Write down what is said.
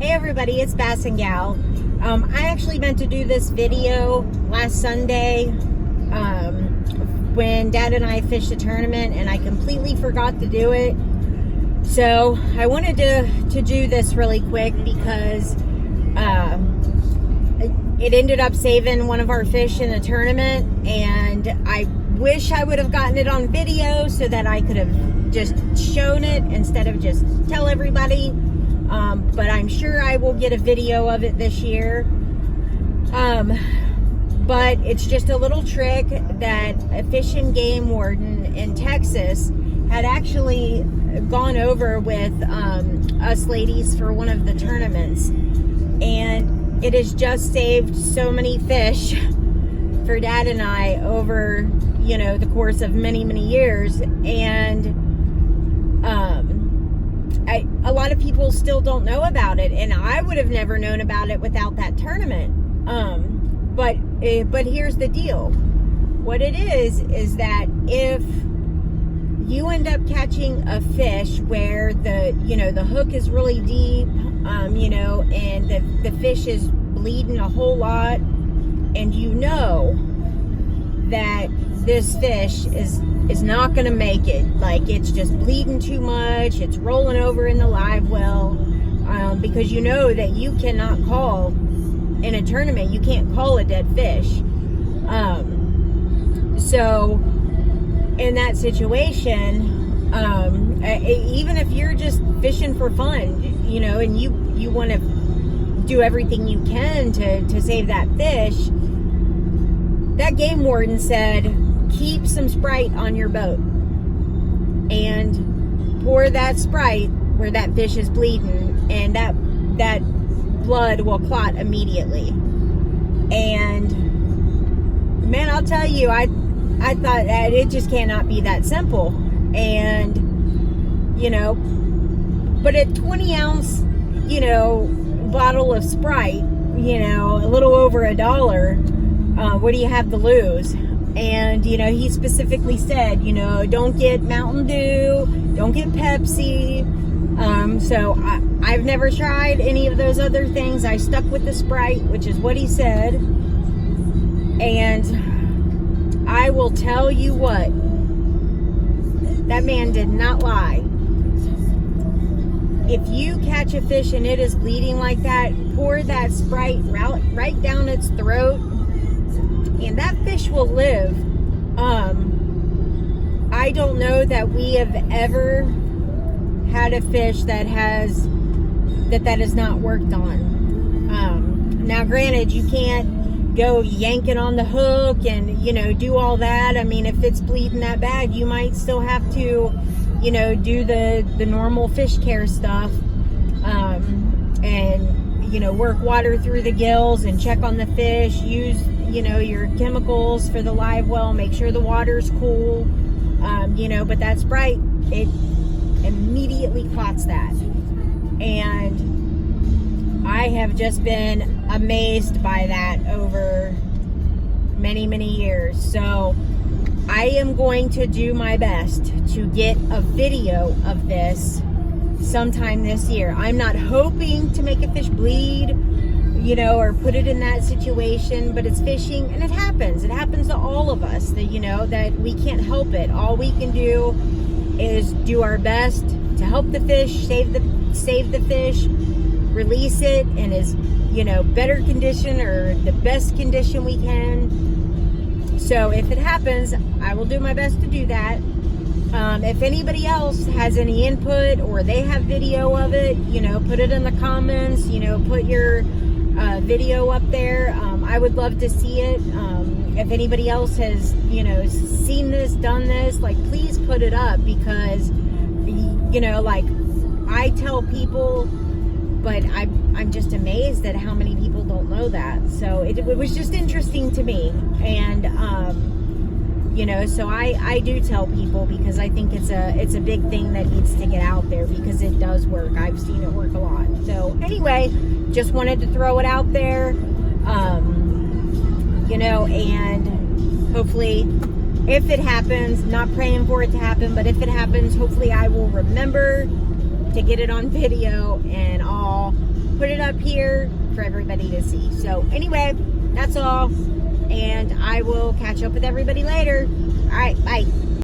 Hey everybody, it's BassingGal. I actually meant to do this video last Sunday when Dad and I fished a tournament, and I completely forgot to do it. So I wanted to do this really quick because it ended up saving one of our fish in the tournament, and I wish I would have gotten it on video so that I could have just shown it instead of just tell everybody. But I'm sure I will get a video of it this year. But it's just a little trick that a fish and game warden in Texas had actually gone over with us ladies for one of the tournaments. And it has just saved so many fish for Dad and I over, the course of many, many years. And a lot of people still don't know about it, and I would have never known about it without that tournament. But here's the deal. What it is that if you end up catching a fish where the hook is really deep, and the fish is bleeding a whole lot, and that this fish is not going to make it, like it's just bleeding too much, it's rolling over in the live well, because that you cannot call in a tournament, you can't call a dead fish. So in that situation, even if you're just fishing for fun, and you want to do everything you can to save that fish, that game warden said, keep some Sprite on your boat and pour that Sprite where that fish is bleeding, and that blood will clot immediately. And man, I'll tell you, I thought that it just cannot be that simple. And but a 20-ounce bottle of Sprite, a little over $1, what do you have to lose? And he specifically said, don't get Mountain Dew, don't get Pepsi. So I've never tried any of those other things. I stuck with the Sprite, which is what he said. And I will tell you what, that man did not lie. If you catch a fish and it is bleeding like that, pour that Sprite right down its throat, and that fish will live. I don't know that we have ever had a fish that has not worked on. Now granted, you can't go yanking on the hook and do all that. I mean, if it's bleeding that bad, you might still have to do the normal fish care stuff, and work water through the gills and check on the fish, use your chemicals for the live well, make sure the water's cool, but that Sprite, it immediately clots that. And I have just been amazed by that over many, many years. So I am going to do my best to get a video of this sometime this year. I'm not hoping to make a fish bleed, or put it in that situation, but it's fishing, and it happens. It happens to all of us, that we can't help it. All we can do is do our best to help the fish, save the fish, release it in as, better condition or the best condition we can. So if it happens, I will do my best to do that. If anybody else has any input or they have video of it, put it in the comments, put your video up there. I would love to see it. If anybody else has, seen this, done this, please put it up, because, I tell people, but I'm just amazed at how many people don't know that. So it was just interesting to me. And, so I do tell people, because I think it's a big thing that needs to get out there, because it does work. I've seen it work a lot. So anyway, just wanted to throw it out there, and hopefully, if it happens, not praying for it to happen, but if it happens, hopefully I will remember to get it on video, and I'll put it up here for everybody to see. So anyway, that's all. And I will catch up with everybody later. All right, bye.